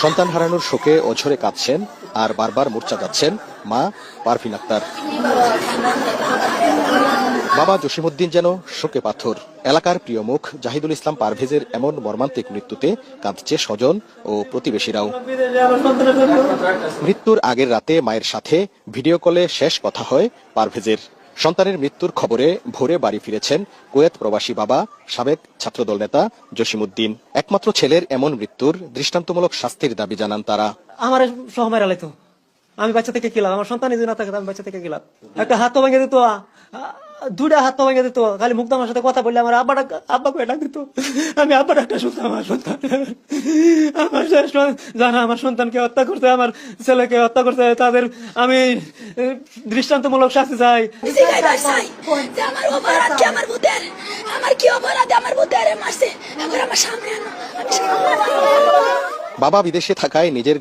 সন্তান হারানোর শোকে অঝরে কাঁদছেন আর বারবার মূর্ছা যাচ্ছেন মা পারভিন আক্তার। বাবা জসিমউদ্দিন যেন শোকে পাথর। এলাকার প্রিয় মুখ জাহিদুল ইসলাম পারভেজের এমন মর্মান্তিক মৃত্যুতে কাঁদছে স্বজন ও প্রতিবেশীরাও। মৃত্যুর আগের রাতে মায়ের সাথে ভিডিও কলে শেষ কথা হয় পারভেজের। সন্তানের মৃত্যুর খবরে ভোরে বাড়ি ফিরেছেন কুয়েত প্রবাসী বাবা সাবেক ছাত্রদল নেতা জসিমউদ্দিন। একমাত্র ছেলের এমন মৃত্যুর দৃষ্টান্তমূলক শাস্তির দাবি জানান তারা। আমার সহমায় আলাইতো, আমি বাচ্চা থেকে গেলাম, আমার সন্তান যদি না থাকে আমি বাচ্চা থেকে গেলাম। একটা হাত তো ভেঙে দিত, দুটা হাত তো ভেঙে দিত, খালি মুক্ত আমার সাথে কথা বললে আমার আব্বা করে ডাক দিত। আমি আব্বার একটা শুনতাম, আমার সন্তান আমার জানা আমার সন্তানকে হত্যা করতে, আমার ছেলেকে হত্যা করতে, তাদের আমি দৃষ্টান্তমূলক শাস্তি চাই। বাবা বিদেশে থাকায় নিজের